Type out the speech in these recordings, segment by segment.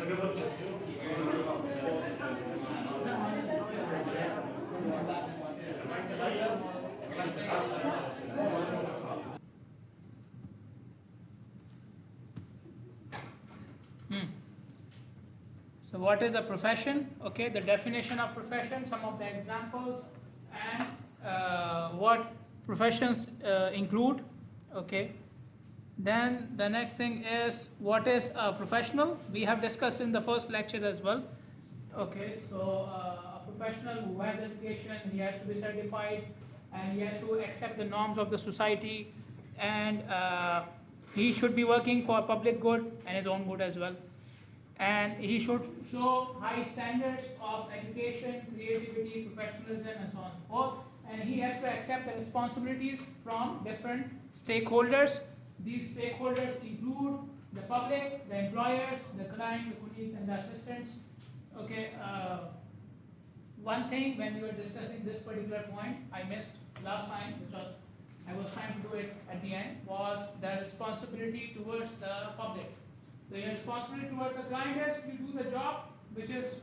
So what is a profession? Okay, the definition of profession, some of the examples, and what professions include. Okay, then the next thing is what is a professional. We have discussed in the first lecture as well. Okay, so a professional who has education, he has to be certified and he has to accept the norms of the society, and he should be working for public good and his own good as well. And he should show high standards of education, creativity, professionalism, and so on and so forth. And he has to accept the responsibilities from different stakeholders. These stakeholders include the public, the employers, the client, the colleagues, and the assistants. Okay. One thing when we were discussing this particular point, I missed last time, because I was trying to do it at the end, was the responsibility towards the public. So your responsibility towards the client is you do the job which is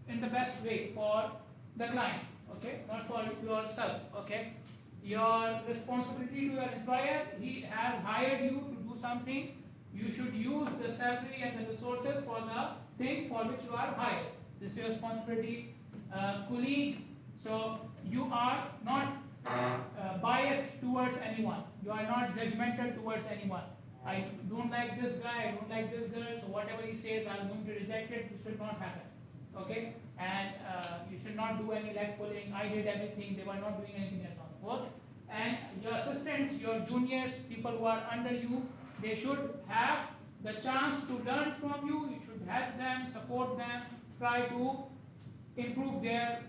in the best way for the client, okay, not for yourself, okay. Your responsibility to your employer, he has hired you to do something, you should use the salary and the resources for the thing for which you are hired. This is your responsibility. Colleague, so you are not biased towards anyone, you are not judgmental towards anyone. I don't like this guy, I don't like this girl, so whatever he says, I'm going to reject it. This should not happen. Okay? And you should not do any leg pulling. I did everything, they were not doing anything else on work. And your assistants, your juniors, people who are under you, they should have the chance to learn from you. You should help them, support them, try to improve their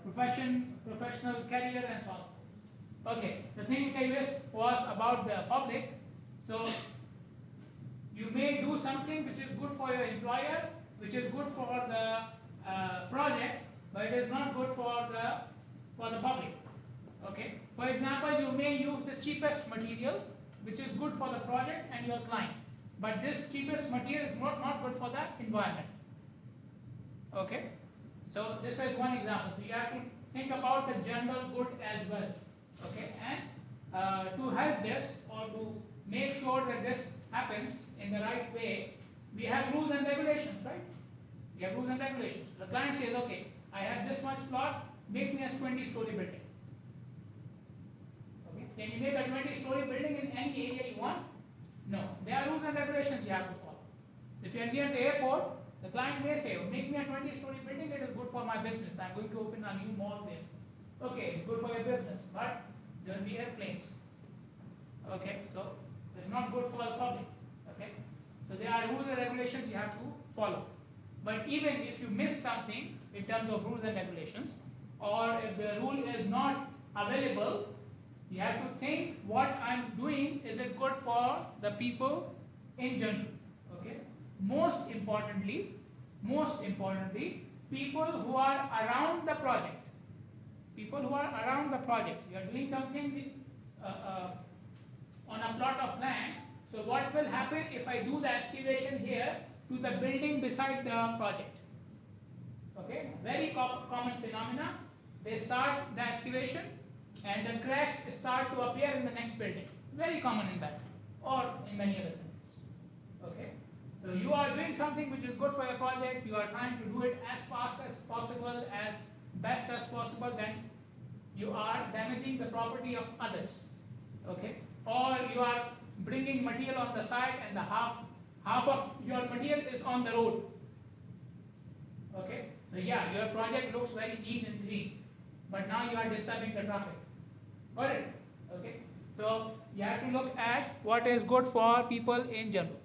professional career, and so on. Okay, the thing which I missed was about the public. So you may do something which is good for your employer, which is good for the project, but it is not good for the public. Okay. For example, you may use the cheapest material, which is good for the project and your client, but this cheapest material is not good for the environment. Okay. So this is one example. So you have to think about the general good as well. Okay. And to help this, or to make sure that this happens in the right way, we have rules and regulations, right? We have rules and regulations. The client says, okay, I have this much plot, make me a 20-story building. Okay. Can you make a 20-story building in any area you want? No. There are rules and regulations you have to follow. If you are near the airport, the client may say, make me a 20-story building, it is good for my business. I'm going to open a new mall there. Okay, it's good for your business, but there will be airplanes. Okay, so it's not good for the public. Okay, so there are rules and regulations you have to follow. But even if you miss something in terms of rules and regulations, or if the rule is not available, you have to think what I'm doing, is it good for the people in general? Okay. Most importantly, people who are around the project. People who are around the project. You are doing something on a plot of land. So what will happen if I do the excavation here to the building beside the project? Okay, very common phenomena. They start the excavation and the cracks start to appear in the next building. Very common in that, or in many other things. Okay, so you are doing something which is good for your project. You are trying to do it as fast as possible, as best as possible. Then you are damaging the property of others. Okay, or you are bringing material on the side and the half of your material is on the road. Okay, so yeah, your project looks very neat and clean, but now you are disturbing the traffic. Got it? Okay, so you have to look at what is good for people in general.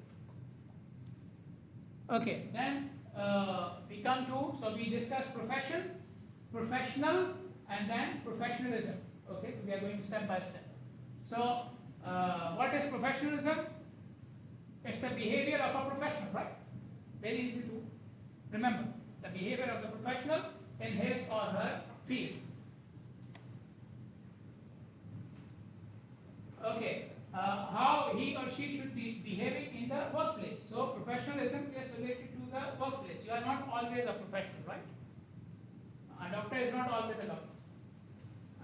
Okay, then we come to, so we discussed profession, professional, and then professionalism. Okay, so we are going step by step. So what is professionalism? It's the behavior of a professional, right? Very easy to remember. The behavior of the professional in his or her field. Okay, how he or she should be behaving in the workplace. So professionalism is related to the workplace. You are not always a professional, right? A doctor is not always a doctor.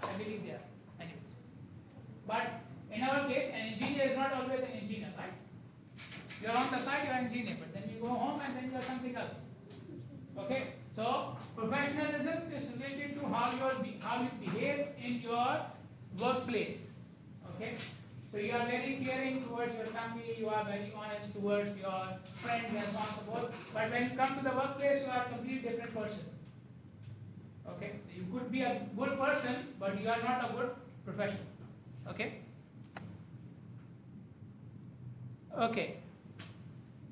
I believe they are. Anyways. But in our case, an engineer is not always an engineer, right? You are on the side, you are an engineer, but then you go home and then you are something else. Okay? So professionalism is related to how you behave in your workplace. Okay? So you are very caring towards your family, you are very honest towards your friends and so on and so forth. But when you come to the workplace, you are a completely different person. Okay? So you could be a good person, but you are not a good professional. Okay? Okay.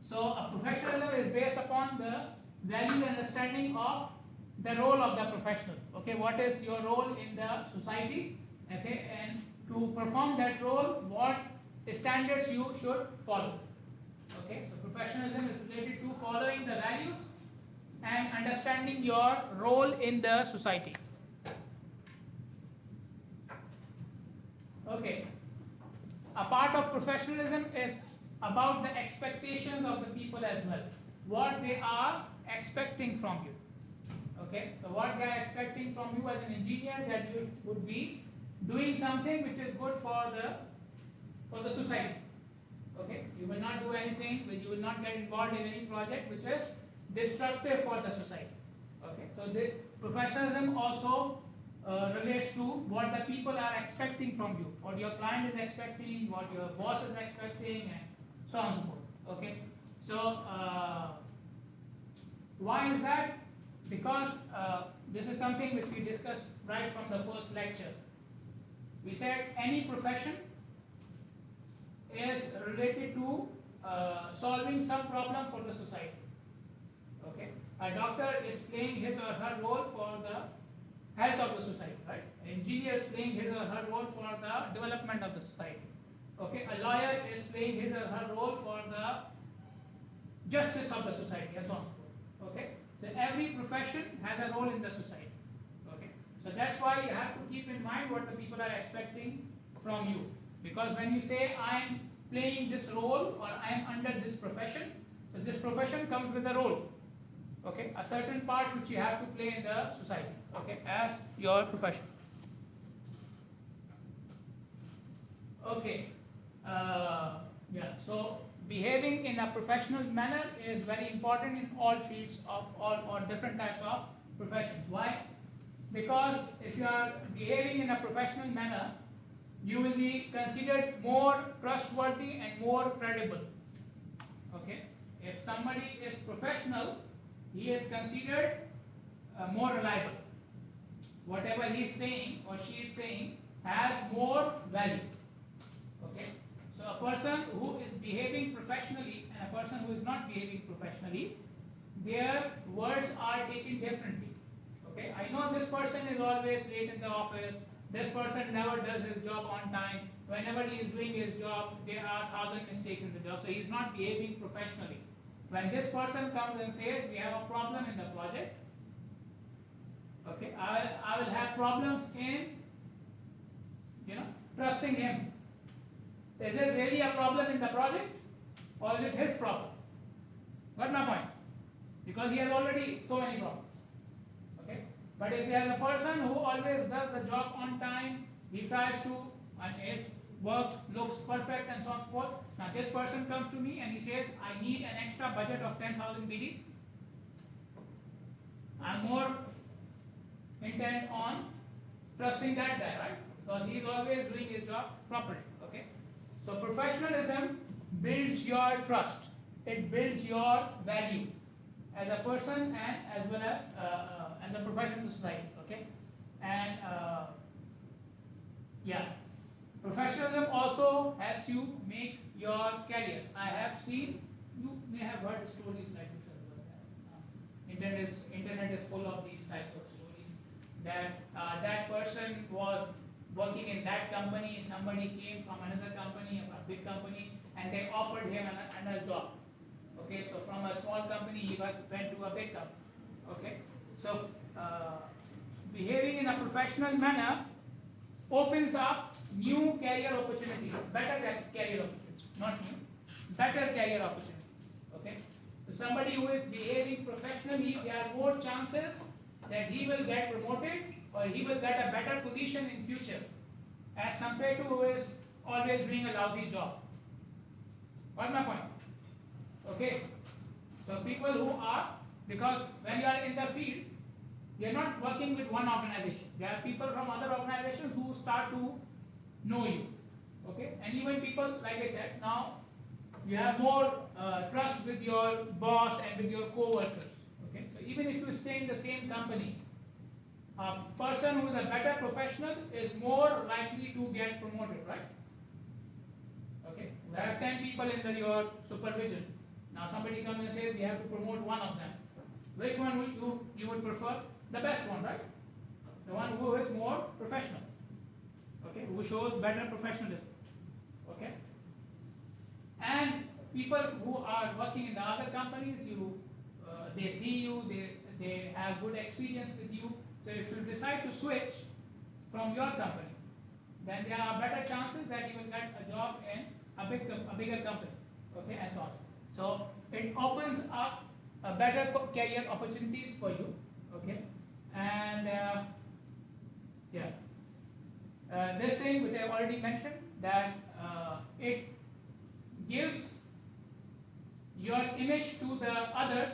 So a professionalism is based upon the value and understanding of the role of the professional. Okay, what is your role in the society? Okay, and to perform that role, what standards you should follow. Okay, so professionalism is related to following the values and understanding your role in the society. Okay, a part of professionalism is about the expectations of the people as well. What they are expecting from you. Okay, so what they are expecting from you as an engineer, that you would be doing something which is good for the society. Okay, you will not do anything, you will not get involved in any project which is destructive for the society. Okay, so the professionalism also relates to what the people are expecting from you, what your client is expecting, what your boss is expecting, and so on and so forth. Okay, so why is that? Because this is something which we discussed right from the first lecture. We said any profession is related to solving some problem for the society. Okay, a doctor is playing his or her role for the health of the society, right? An engineer is playing his or her role for the development of the society. Okay, a lawyer is playing his or her role for the justice of the society, and so on. Okay, so every profession has a role in the society. Okay, so that's why you have to keep in mind what the people are expecting from you. Because when you say I am playing this role or I am under this profession, so this profession comes with a role. Okay, a certain part which you have to play in the society. Okay, as your profession. Okay, yeah. So behaving in a professional manner is very important in all fields of all or different types of professions. Why? Because if you are behaving in a professional manner, you will be considered more trustworthy and more credible. Okay, if somebody is professional, he is considered more reliable. Whatever he is saying or she is saying has more value. Okay, so a person who is behaving professionally and a person who is not behaving professionally, their words are taken differently. Okay, I know this person is always late in the office. This person never does his job on time. Whenever he is doing his job, there are 1,000 mistakes in the job. So he is not behaving professionally. When this person comes and says we have a problem in the project, okay, I will have problems in trusting him. Is it really a problem in the project, or is it his problem? Got my point? Because he has already so many problems. Okay, but if there is a person who always does the job on time, he tries to, and his work looks perfect and so on and so forth. Now this person comes to me and he says, I need an extra budget of 10,000 BD. I'm more intent on trusting that guy, right? Because he is always doing his job properly. Okay, so professionalism builds your trust. It builds your value as a person and as well as a professional society. Okay, and yeah. Professionalism also helps you make your career. I have seen, you may have heard stories like this as well. Internet is full of these types of stories. That that person was working in that company, somebody came from another company, a big company, and they offered him another job. Okay, so from a small company he went to a big company. Okay, so behaving in a professional manner opens up new career opportunities, better career opportunities, not new, better career opportunities. Okay, So somebody who is behaving professionally, there are more chances that he will get promoted or he will get a better position in future as compared to who is always doing a lousy job. What's my point? Okay. So people who are, because when you are in the field, you are not working with one organization. There are people from other organizations who start to know you. Okay. And even people, like I said, now you have more trust with your boss and with your co-workers. Okay. So even if you stay in the same company, a person who is a better professional is more likely to get promoted, right? Okay. You have 10 people under your supervision. Now somebody comes and says we have to promote one of them. Which one would you would prefer? The best one, right? The one who is more professional. Okay, who shows better professionalism. Okay. And people who are working in the other companies, they see you, they have good experience with you. So if you decide to switch from your company, then there are better chances that you will get a job in a bigger company. Okay, and so on. So it opens up a better career opportunities for you. Okay, and this thing which I have already mentioned, that it gives your image to the other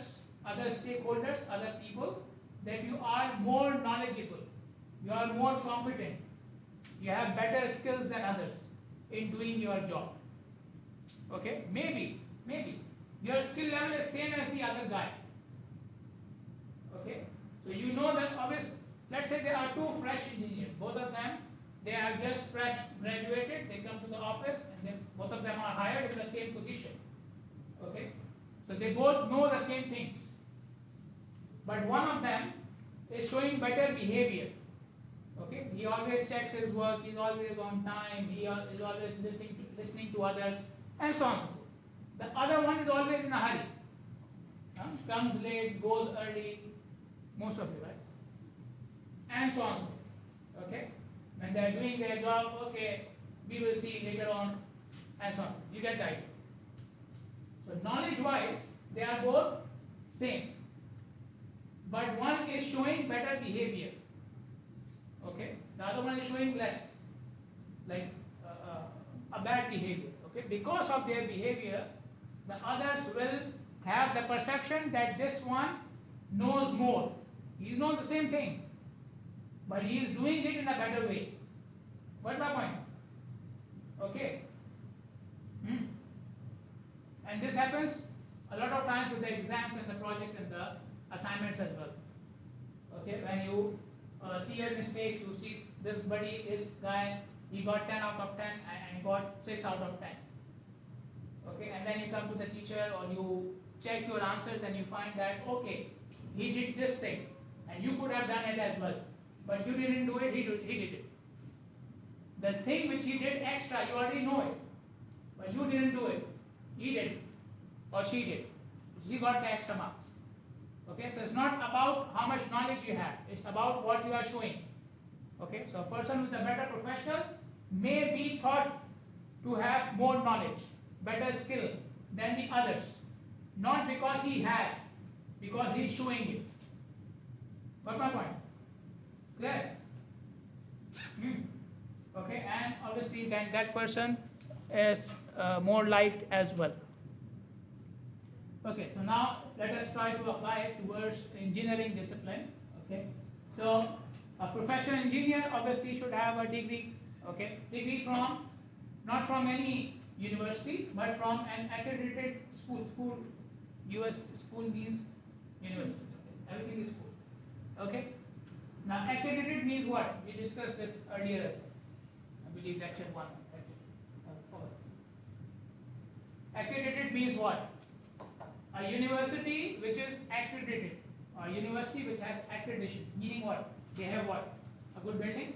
stakeholders, other people, that you are more knowledgeable, you are more competent, you have better skills than others in doing your job. Okay, maybe your skill level is same as the other guy. Okay, so you know that obviously, let's say there are two fresh engineers, both of them, they are just fresh graduated, they come to the office and then both of them are hired in the same position. Okay, so they both know the same things, but one of them is showing better behavior. Okay, he always checks his work, he is always on time, he is always listening to others, and so on and so forth. The other one is always in a hurry, comes late, goes early, most of you, right? And so on and so forth. Okay, when they are doing their job, okay, we will see later on, and so on. You get the idea. So knowledge wise, they are both same, but one is showing better behavior. Okay, the other one is showing less, like a bad behavior. Okay, because of their behavior, the others will have the perception that this one knows more. He knows the same thing, but he is doing it in a better way. What's my point? Okay. And this happens a lot of times with the exams and the projects and the assignments as well. Okay, when you see your mistakes, you see this guy, he got 10 out of 10 and got 6 out of 10. Okay, and then you come to the teacher or you check your answers and you find that, okay, he did this thing and you could have done it as well, but you didn't do it, he did it. The thing which he did extra, you already know it, but you didn't do it, he did, or she did. She got the extra marks. Okay, so it's not about how much knowledge you have, it's about what you are showing. Okay, so a person with a better professional may be thought to have more knowledge, better skill than the others, not because he has, because he is showing it. Got my point? Clear? Okay, and obviously then that person is more liked as well. Okay, so now let us try to apply it towards engineering discipline. Okay, so a professional engineer obviously should have a degree. Okay, degree from, not from any university, but from an accredited school. US school means university. Okay? Everything is school. Okay. Now accredited means what? We discussed this earlier. I believe lecture 1. Accredited means what? A university which is accredited, or a university which has accreditation. Meaning what? They have what? A good building,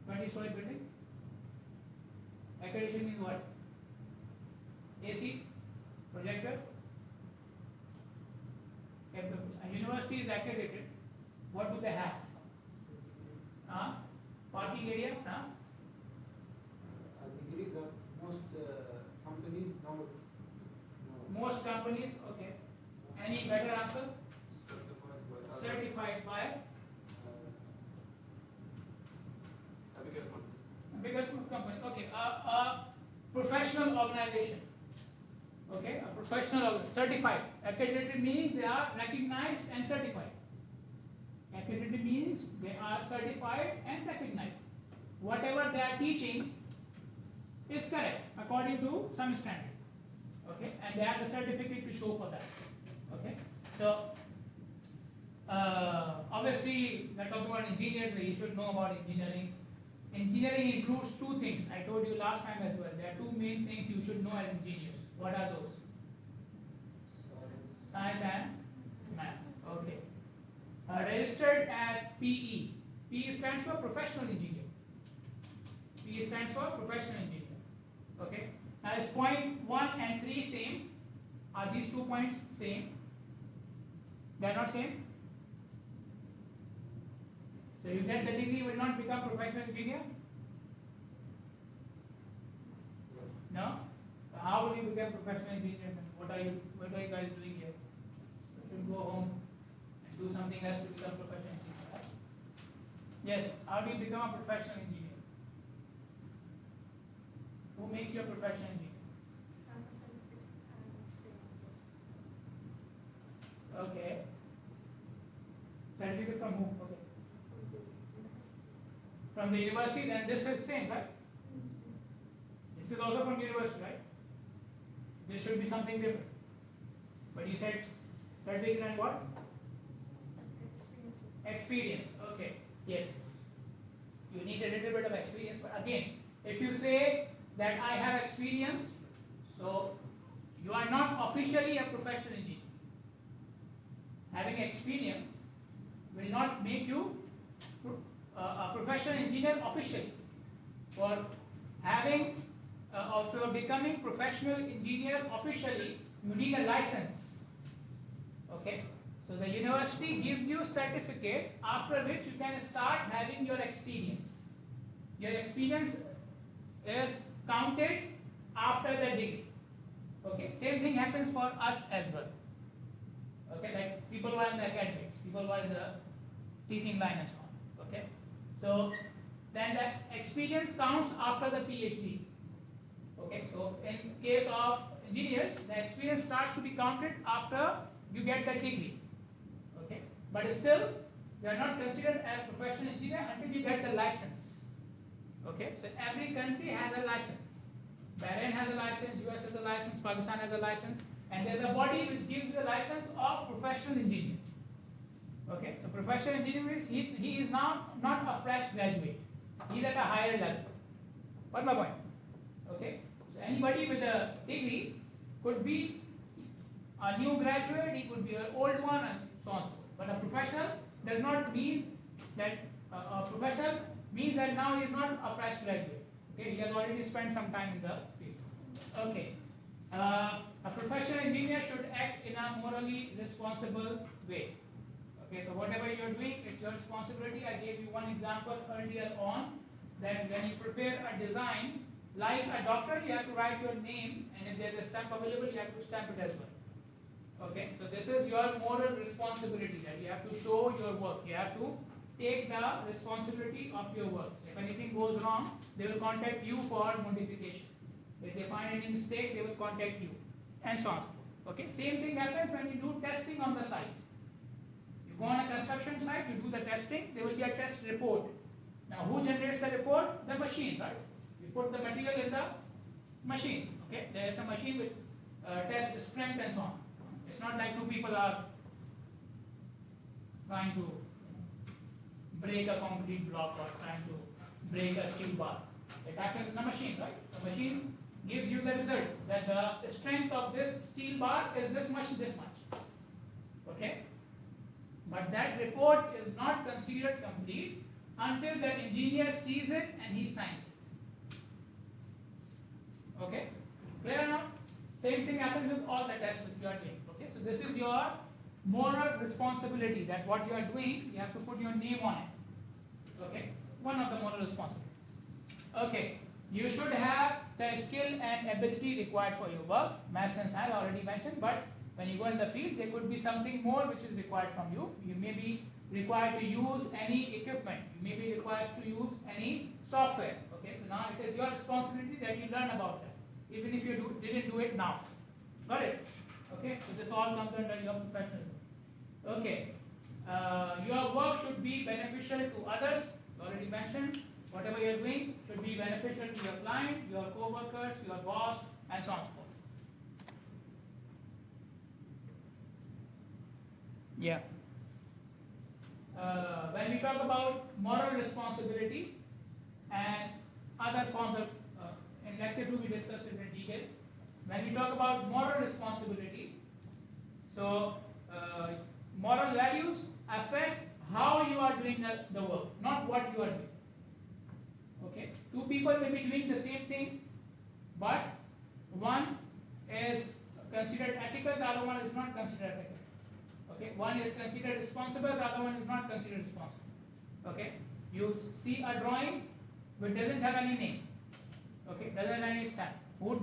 20-story building. Accreditation means what? AC, projector. If a university is accredited, what do they have? Parking area? I agree that most companies now. Most companies, okay. Any better answer? Certified by a bigger company. Okay, a professional organization. Okay, a professional certified. Accredited meaning they are recognized and certified. Accredited means they are certified and recognized. Whatever they are teaching is correct according to some standard. Okay, and they have the certificate to show for that. Okay, so obviously we're talking about engineers, so you should know about engineering. Engineering includes two things. I told you last time as well. There are two main things you should know as engineers. What are those? Science and math. Okay. Registered as PE. PE stands for professional engineer. PE stands for professional engineer. Okay. Now is point 1 and 3 same? Are these 2 points same? They are not same? So you get the degree, will not become professional engineer? No? So how will you become professional engineer? What are you guys doing here? You should go home and do something else to become professional engineer. Right? Yes, how do you become a professional engineer? Who makes you a professional engineer? Okay. Certificate from whom? Okay. From the university, then this is same, right? This is also from university, right? This should be something different. But you said certificate and what? Experience. Okay. Yes. You need a little bit of experience, but again, if you say that I have experience, so you are not officially a professional engineer. Having experience will not make you a professional engineer officially. For having or for becoming professional engineer officially, you need a license. Okay, so the university gives you certificate, after which you can start having your experience. Your experience is counted after the degree. Okay, same thing happens for us as well. Okay, like people who are in the academics, people who are in the teaching line and so on. Okay, so then the experience counts after the PhD. Okay, so in case of engineers, the experience starts to be counted after you get the degree. Okay, but still you are not considered as professional engineer until you get the license. Okay, so every country has a license. Bahrain has a license, US has a license, Pakistan has a license, and there is a body which gives the license of professional engineer. Okay, so professional engineer means he is now not a fresh graduate. He is at a higher level. What's my point? Okay, so anybody with a degree could be a new graduate, he could be an old one, and so on and so forth. But a professional does not mean that a professional means that now he is not a fresh graduate. Okay, he has already spent some time in the field. Okay, a professional engineer should act in a morally responsible way. Okay, so whatever you are doing, it's your responsibility. I gave you one example earlier on that when you prepare a design, like a doctor, you have to write your name, and if there is a stamp available, you have to stamp it as well. Okay, so this is your moral responsibility that you have to show your work. You have to take the responsibility of your work. If anything goes wrong, they will contact you for modification. If they find any mistake, they will contact you, and so on. Okay, same thing happens when you do testing on the site. You go on a construction site, you do the testing, there will be a test report. Now, who generates the report? The machine, right? You put the material in the machine. Okay, there is a machine with test strength and so on. It's not like two people are trying to break a concrete block or trying to break a steel bar. It happens in the machine, right? The machine gives you the result that the strength of this steel bar is this much, this much. Okay? But that report is not considered complete until the engineer sees it and he signs it. Okay? Clear enough? Same thing happens with all the tests that you are doing. Okay? So this is your moral responsibility, that what you are doing, you have to put your name on it. Okay? One of the moral responsibilities. Okay. You should have the skill and ability required for your work. Maths and science I already mentioned, but When you go in the field, there could be something more which is required from you. You may be required to use any equipment. You may be required to use any software. Okay, so now it is your responsibility that you learn about that, even if you didn't do it now. Got it? Okay, so this all comes under your professionalism. Okay, your work should be beneficial to others. Already mentioned. Whatever you are doing should be beneficial to your client, your co-workers, your boss, and so on and so forth. Yeah. When we talk about moral responsibility and other forms of, in lecture 2 we discussed it in detail. When we talk about moral responsibility, so moral values affect how you are doing the work, not what you are doing. Okay, two people may be doing the same thing, but one is considered ethical, the other one is not considered ethical. Okay, one is considered responsible, the other one is not considered responsible. Okay, you see a drawing which doesn't have any name. Okay, doesn't have any stamp. Who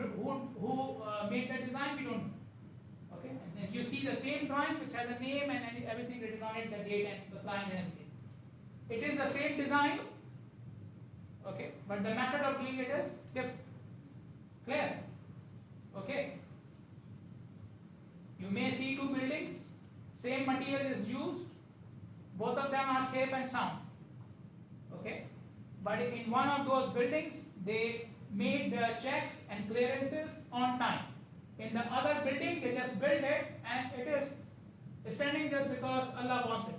made the design? We don't know. Okay, and then you see the same drawing which has a name and everything written on it, the date and the client and everything. It is the same design. Okay, but the method of doing it is different. Clear? Okay. You may see two buildings, same material is used, both of them are safe and sound. Okay, but in one of those buildings they made the checks and clearances on time. In the other building they just built it and it is standing just because Allah wants it.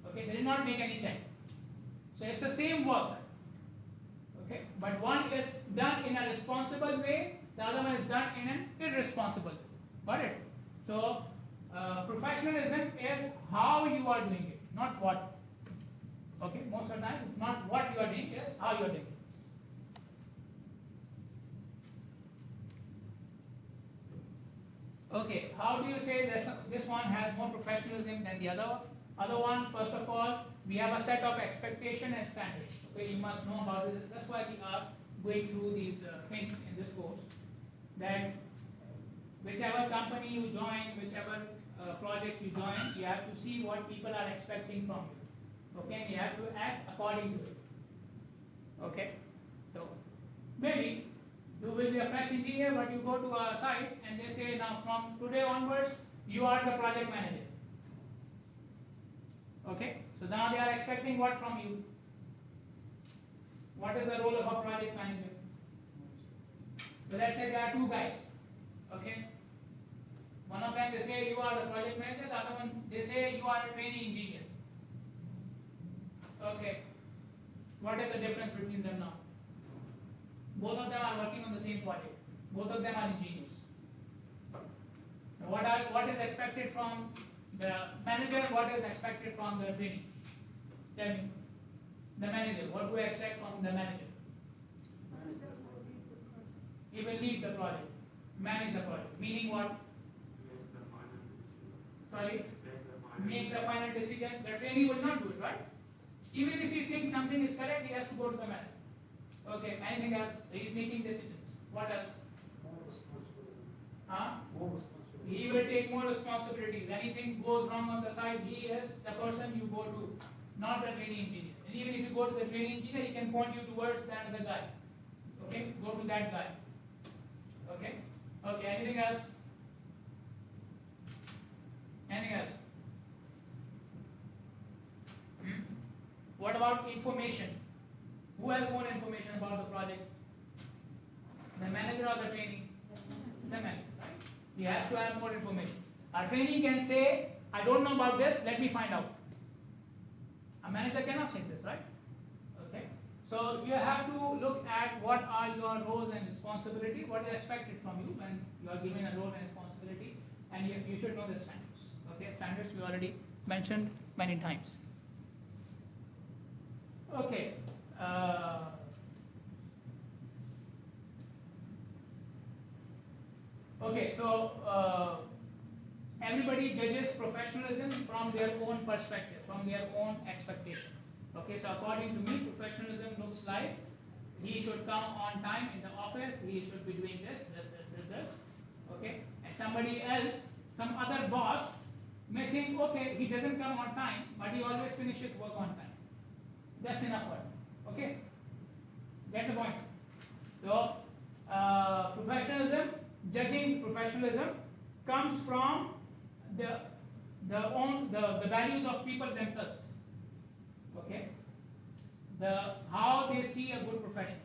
Okay, they did not make any check. So it's the same work. Okay, but one is done in a responsible way, the other one is done in an irresponsible way. Got it? So professionalism is how you are doing it, not what. Okay, most of the time it's not what you are doing, it's how you are doing it. Okay, how do you say this one has more professionalism than the other one? Other one, first of all, we have a set of expectation and standards. Okay, you must know about this. That's why we are going through these things in this course. That whichever company you join, whichever project you join, you have to see what people are expecting from you. Okay, and you have to act according to it. Okay, so maybe you will be a fresh engineer, but you go to a site and they say, now from today onwards, you are the project manager. Okay, so now they are expecting what from you? What is the role of a project manager? So let's say there are two guys. Okay, one of them they say you are the project manager, the other one they say you are a trainee engineer. Okay, what is the difference between them now? Both of them are working on the same project. Both of them are engineers. Now what is expected from the manager and what is expected from the trainee? Tell me. The manager, what do I expect from the manager? He will lead the project, manage the project. Meaning what? Sorry? Make the final decision. The trainee will not do it, right? Even if he thinks something is correct, he has to go to the manager. Okay, anything else? He is making decisions. What else? More responsibility. Huh? More responsibility. He will take more responsibilities. Anything goes wrong on the side, he is the person you go to, not the training engineer. And even if you go to the training engineer, he can point you towards that other guy. Okay, go to that guy. Okay, okay. Anything else? Anything else? What about information? Who has more information about the project? The manager or the trainee? The manager, right? He has to have more information. A trainee can say, I don't know about this, let me find out. A manager cannot say this, right? Okay. So you have to look at what are your roles and responsibilities, what is expected from you when you are given a role and responsibility, and you should know the standards. Okay, standards we already mentioned many times. Okay. Okay, so everybody judges professionalism from their own perspective, from their own expectation. Okay, so according to me, professionalism looks like he should come on time in the office, he should be doing this. Okay, and somebody else some other boss may think, okay, he doesn't come on time, but he always finishes work on time. That's enough for him. Okay? Get the point? So, professionalism, judging professionalism, comes from the values of people themselves. Okay? How they see a good profession.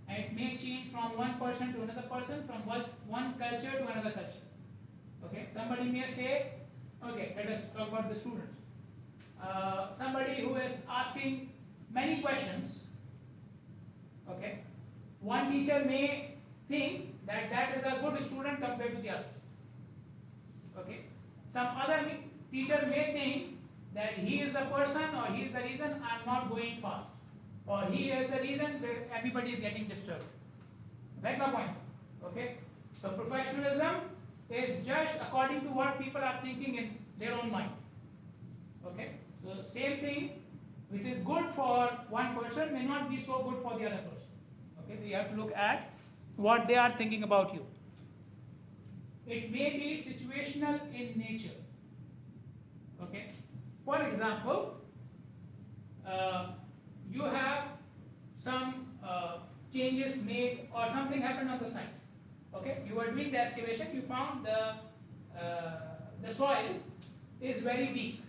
And it may change from one person to another person, from one culture to another culture. Okay? Somebody may say, okay, let us talk about the students. Somebody who is asking many questions, okay, one teacher may think that that is a good student compared to the others. Okay, some other teacher may think that he is the person or he is the reason I am not going fast, or he is the reason that everybody is getting disturbed. Right, my point? Okay, so professionalism is judged according to what people are thinking in their own mind. Okay, so same thing which is good for one person may not be so good for the other person. Okay, so you have to look at what they are thinking about you. It may be situational in nature. Okay, for example, you have some changes made or something happened on the site. Okay, you were doing the excavation, you found the soil is very weak.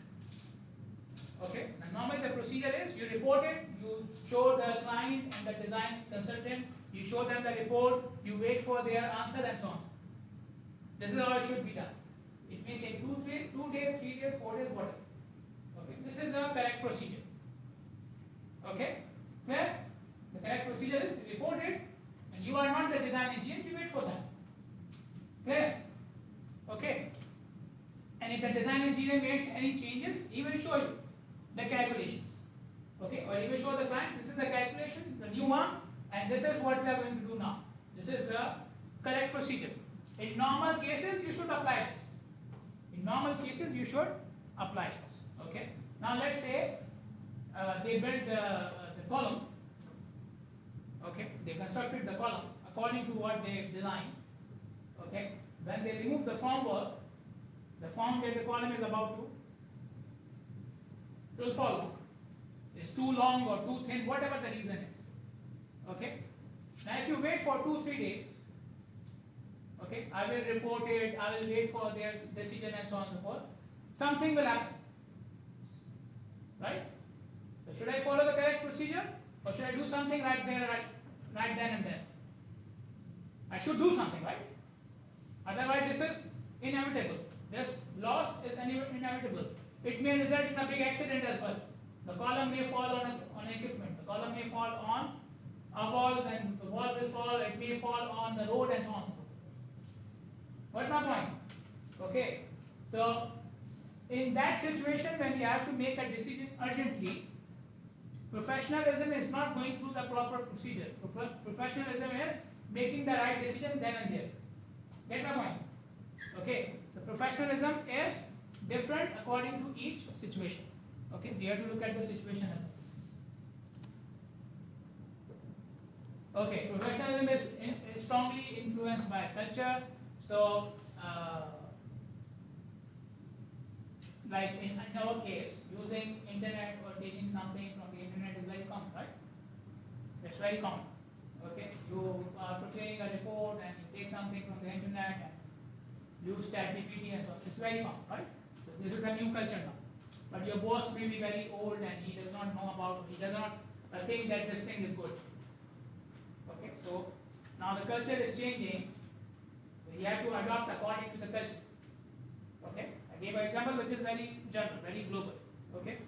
Okay, and normally the procedure is you report it, you show the client and the design consultant, you show them the report, you wait for their answer and so on. This is how it should be done. It may take 2 days, 3 days, 4 days, whatever. Okay, this is the correct procedure. Okay, clear? The correct procedure is you report it, and you are not the design engineer, you wait for them. Clear? Okay. And if the design engineer makes any changes, he will show you the calculations. Okay, or he will show the client, this is the calculation, the new one, and this is what we are going to do now. This is the correct procedure. In normal cases, you should apply this. In normal cases, you should apply this. Okay. Now let's say they built the column. Okay, they constructed the column according to what they designed. Okay, when they remove the formwork, the form where the column is about to will fall out. It's too long or too thin, whatever the reason is. Okay. Now if you wait for 2-3 days, okay, I will report it, I will wait for their decision and so on and so forth, something will happen. Right? So should I follow the correct procedure, or should I do something right there, right then and there? I should do something, right? Otherwise this is inevitable. This loss is inevitable. It may result in a big accident as well. The column may fall on equipment, the column may fall on a wall, then the wall will fall, it may fall on the road and so on. What's my point? Okay. So in that situation, when you have to make a decision urgently, professionalism is not going through the proper procedure. Professionalism is making the right decision then and there. Get my point? Okay. The professionalism is different according to each situation. Okay. We have to look at the situation. Okay. Professionalism is strongly influenced by culture. So, like in our case, using internet or taking something from the internet is very common, right? It's very common. Okay, you are preparing a report and you take something from the internet and use ChatGPT and so on. It's very common, right? So this is a new culture now. But your boss may be very old and he does not know about, he does not think that this thing is good. Okay, so now the culture is changing. So you have to adopt according to the culture. Okay, I gave an example which is very general, very global. Okay,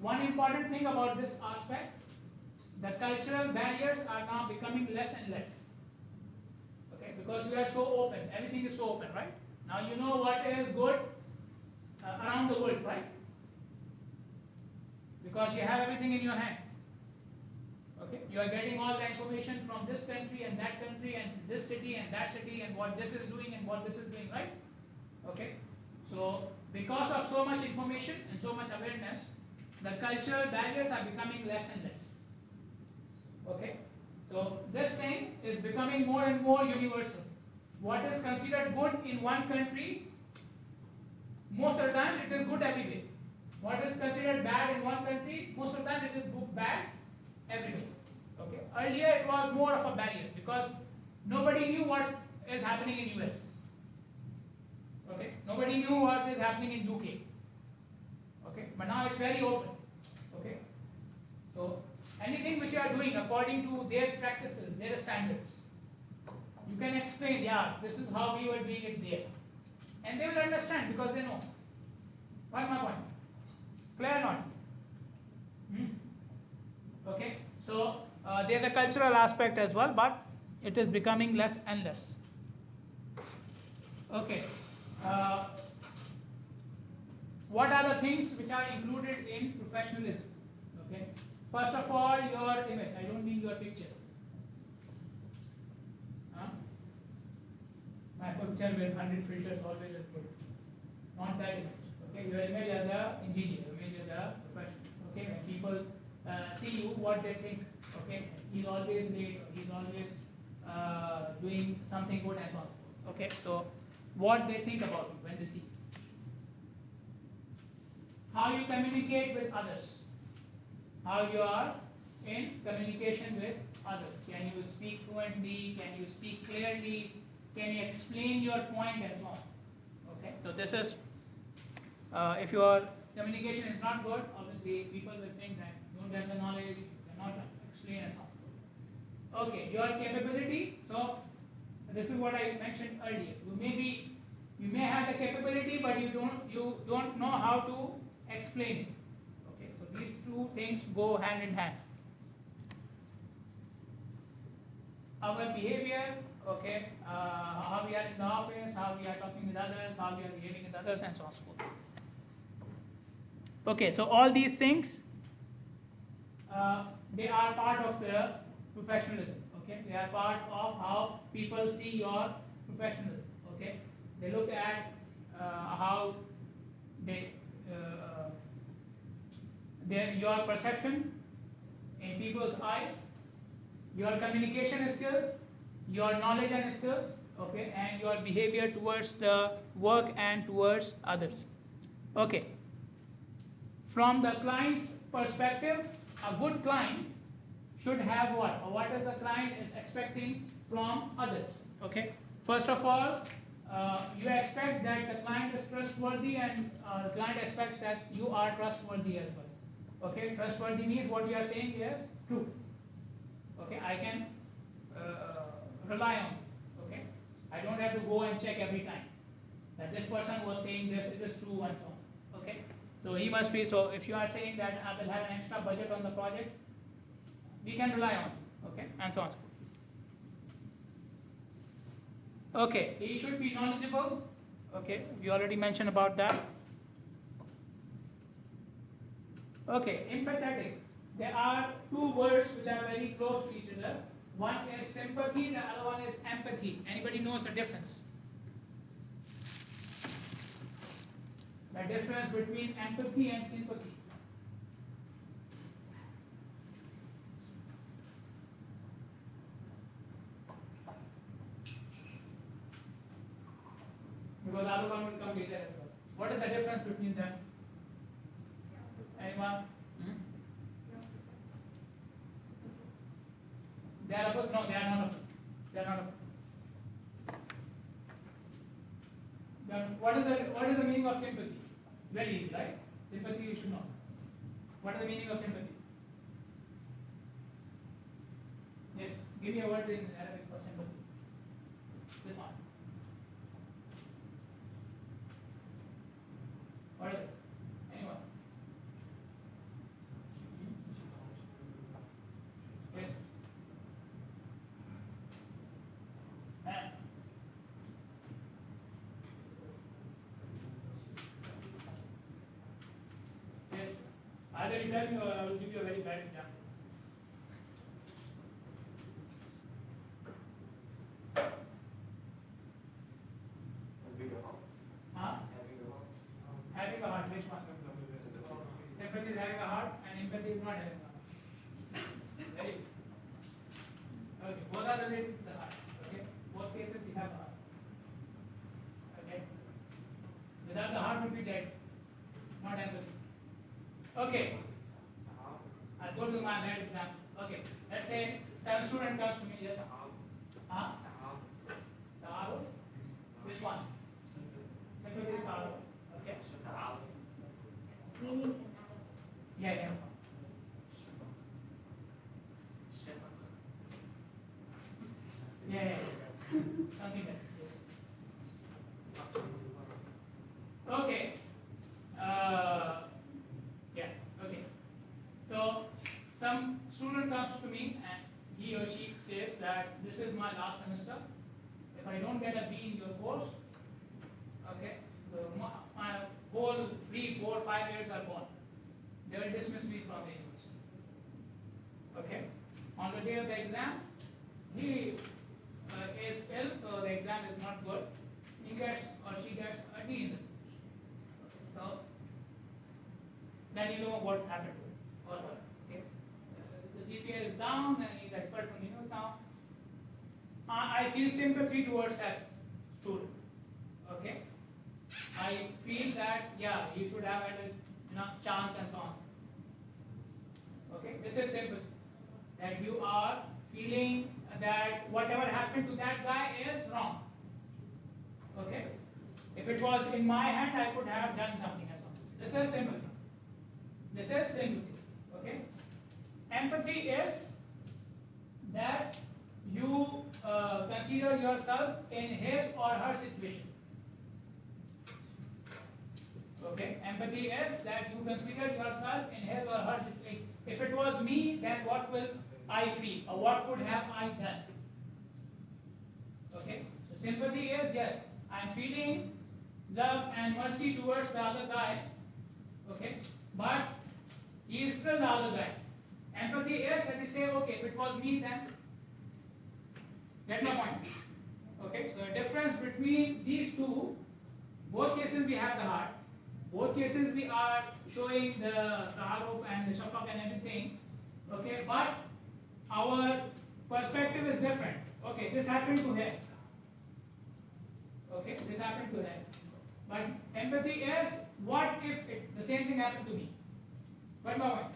one important thing about this aspect, the cultural barriers are now becoming less and less. Okay, because we are so open, everything is so open, right? Now you know what is good around the world, right? Because you have everything in your hand. Okay, you are getting all the information from this country and this city and that city and what this is doing and what this is doing, right? Okay, so because of so much information and so much awareness, the cultural barriers are becoming less and less. Okay, so this thing is becoming more and more universal. What is considered good in one country most of the time it is good everywhere. What is considered bad in one country, most of the time it is bad everywhere. Okay. Earlier it was more of a barrier because nobody knew what is happening in US. Okay. Nobody knew what is happening in UK. Okay. But now it's very open. Okay. So anything which you are doing according to their practices, their standards, you can explain, yeah, this is how we were doing it there. And they will understand because they know. What's my point? Clear or not? Okay. So there's a cultural aspect as well, but it is becoming less and less. Okay. What are the things which are included in professionalism? Okay. First of all, your image. I don't mean your picture. My picture with 100 filters always is good. Not that image. Okay. Your image as the engineer, image as the professional. Okay. When people see you, what they think. Okay. He's always late. Or he's always doing something good and so on. Okay. So what they think about you when they see you. How you communicate with others. How you are in communication with others. Can you speak fluently? Can you speak clearly? Can you explain your point and so on? Okay. So this is, if your communication is not good, obviously people will think that you don't have the knowledge, you cannot explain and so on. Okay. Your capability. So this is what I mentioned earlier. You may have the capability, but you don't know how to explain it. Okay, so these two things go hand in hand. Our behavior, okay, how we are in the office, how we are talking with others, how we are behaving with others, and so on and so forth. Okay, so all these things, they are part of the professionalism. Okay, they are part of how people see your professionalism. Okay, they look at how your perception in people's eyes, your communication skills, your knowledge and skills, okay, and your behavior towards the work and towards others. Okay. From the client's perspective, a good client should have what? Or what is the client is expecting from others? Okay. First of all, you expect that the client is trustworthy, and the client expects that you are trustworthy as well. Okay, trustworthy means what you are saying is true. Okay, I can rely on it. Okay, I don't have to go and check every time that this person was saying this, it is true and so on. Okay, so he must be, so if you are saying that I will have an extra budget on the project, we can rely on it. Okay, and so on. Okay, he should be knowledgeable. Okay, we already mentioned about that. Okay, empathetic. There are two words which are very close to each other. One is sympathy, the other one is empathy. Anybody knows the difference? The difference between empathy and sympathy. Because the other one will come later as well. What is the difference between them? Anyone? They are opposite? No, they are not opposite. They are not opposite. Then what is the meaning of sympathy? Very easy, right? Sympathy you should know. What is the meaning of sympathy? Yes, give me a word in Arabic for sympathy. This one. What is it? Anyone? Yes. Yes. Either you tell me or I will give you a very bad example. Huh? Having a heart, which one? Sympathy is having a heart and empathy is not having a heart. Very good. Okay, both are related to the heart. Okay, both cases we have a heart. Okay, without the heart would be dead. Okay, I'll go to my bad example. Okay, let's say 7 student comes to me. Yes. Huh? Ta'aruf. Which one? Simple is ta'aruf. Okay. Meaning Yeah, yeah. Yeah, yeah, yeah. Something like that. Okay. Yeah, okay. So, some student comes to me and he or she says that this is my last semester. If I don't get a B in your course, okay, my whole 3, 4, 5 years are gone. They will dismiss me from the university. Okay. On the day of the exam, he is ill, so the exam is not good. He gets or she gets a D in the course. So then you know what happened to him or her. Okay. The GPA is down and he's expert from university now. I feel sympathy towards that student. Okay. I feel that yeah, he should have had a chance and so on. Okay, this is sympathy. That you are feeling that whatever happened to that guy is wrong. Okay. If it was in my hand, I could have done something as well. This is sympathy. This is sympathy. Okay. Empathy is that you consider yourself in his or her situation. Okay. Empathy is that you consider yourself in his or her situation. If it was me, then what will I feel or what could have I done? Okay. So sympathy is yes, I'm feeling love and mercy towards the other guy. Okay. But he is still the other guy. Empathy is that you say, okay, if it was me, then get my point. Okay. So the difference between these two, both cases we have the heart. Both cases we are showing the ta'aruf and the shafaq and everything. Okay, but our perspective is different. Okay, this happened to him. Okay, this happened to him. But empathy is what if the same thing happened to me? Got my point?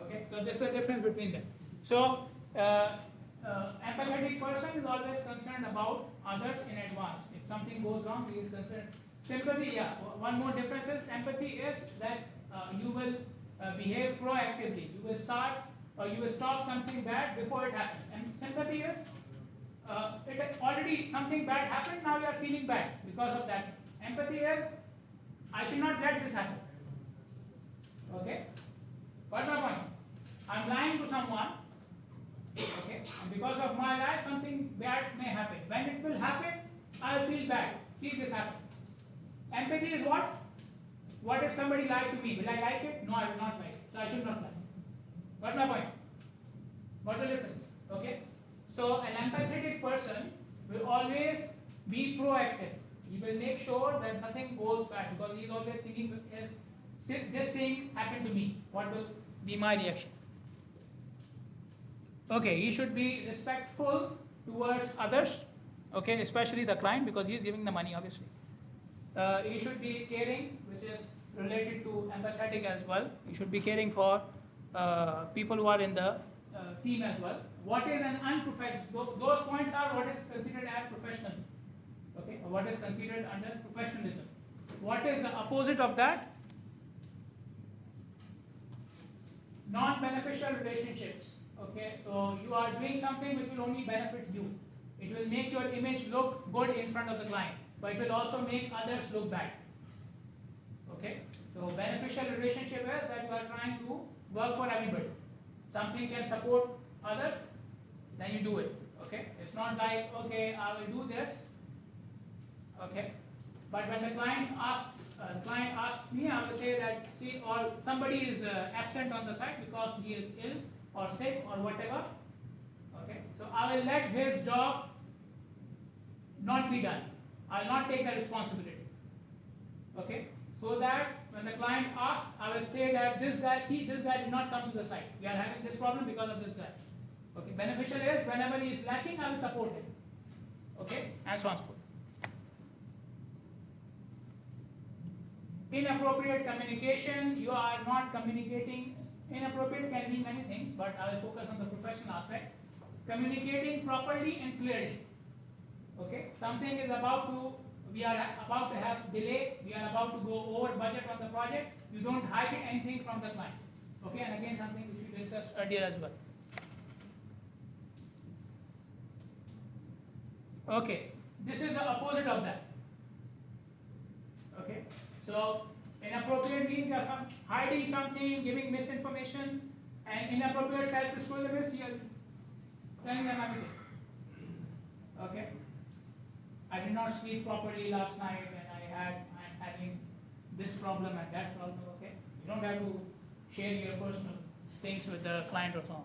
Okay, so this is the difference between them. So, empathetic person is always concerned about others in advance. If something goes wrong, he is concerned. Sympathy, yeah. One more difference is empathy is that you will behave proactively. You will start or you will stop something bad before it happens. And sympathy is it has already something bad happened. Now you are feeling bad because of that. Empathy is I should not let this happen. Okay. What's my point? I'm lying to someone. Okay. And because of my lie, something bad may happen. When it will happen, I'll feel bad. See this happen. Empathy is what? What if somebody lied to me? Will I like it? No, I will not like it. So I should not lie. Got my point? What's the difference? Okay? So an empathetic person will always be proactive. He will make sure that nothing goes bad because he is always thinking, if this thing happened to me, what will be my reaction? Okay, he should be respectful towards others, okay, especially the client because he is giving the money obviously. He should be caring, which is related to empathetic as well. You should be caring for people who are in the team as well. What is an unprofessional? Those points are what is considered as professional. Okay, or what is considered under professionalism. What is the opposite of that? Non-beneficial relationships. Okay, so you are doing something which will only benefit you. It will make your image look good in front of the client, but it will also make others look bad. Okay, so beneficial relationship is that you are trying to work for everybody. Something can support others, then you do it. Okay, it's not like okay, I will do this. Okay, but when the client asks me, I will say that see, or somebody is absent on the site because he is ill or sick or whatever. Okay, so I will let his job not be done. I will not take the responsibility. Okay, so that when the client asks, I will say that this guy did not come to the site. We are having this problem because of this guy. Okay, beneficial is whenever he is lacking, I will support him. Okay, and so on and so forth. Inappropriate communication, you are not communicating. Inappropriate can mean many things, but I will focus on the professional aspect. Communicating properly and clearly. Okay, something is we are about to have delay, we are about to go over budget on the project, you don't hide anything from the client. Okay, and again something which we discussed earlier as well. Okay, this is the opposite of that. Okay, so inappropriate means you are hiding something, giving misinformation, and inappropriate self-disclosure, you are telling them everything. Okay, I did not sleep properly last night, and I'm having this problem and that problem. Okay, you don't have to share your personal things with the client or so on.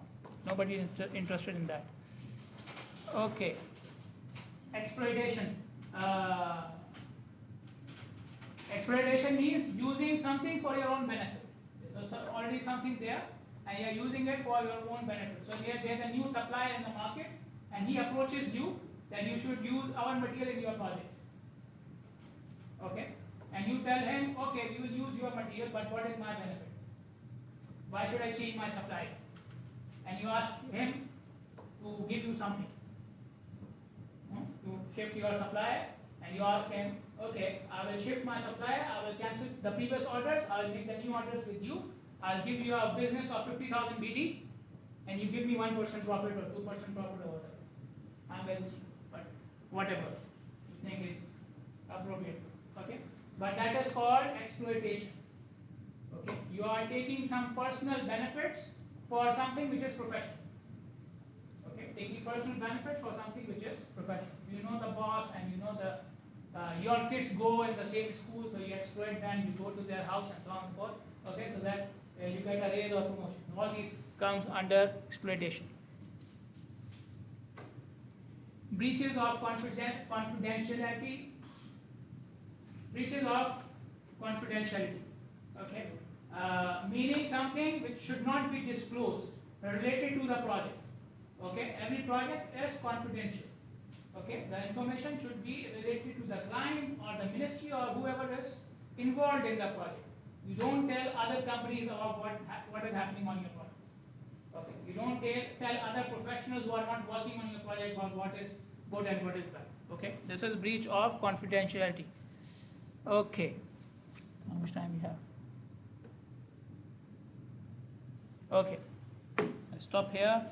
Nobody is interested in that. Okay. Exploitation. Exploitation means using something for your own benefit. There's already something there, and you are using it for your own benefit. So there's a new supplier in the market, and he approaches you that you should use our material in your project. Okay? And you tell him, okay, we will use your material, but what is my benefit? Why should I change my supplier? And you ask him to give you something. To shift your supplier, and you ask him, okay, I will shift my supplier, I will cancel the previous orders, I will make the new orders with you, I will give you a business of 50,000 BD, and you give me 1% profit or 2% profit or whatever. I'm very cheap, but whatever you think is appropriate. Okay, but that is called exploitation. Okay, you are taking some personal benefits for something which is professional. Taking personal benefits for something which is professional. You know the boss, and you know your kids go in the same school, so you exploit them, you go to their house and so on and forth. Okay, so that you get a raise or promotion. All these comes under exploitation. Breaches of confidentiality. Breaches of confidentiality. Okay, meaning something which should not be disclosed related to the project. Okay, every project is confidential. Okay, the information should be related to the client or the ministry or whoever is involved in the project. You don't tell other companies about what is happening on your project. Okay, you don't tell other professionals who are not working on your project about what is good and what is bad. Okay, this is breach of confidentiality. Okay, how much time we have? Okay, I'll stop here.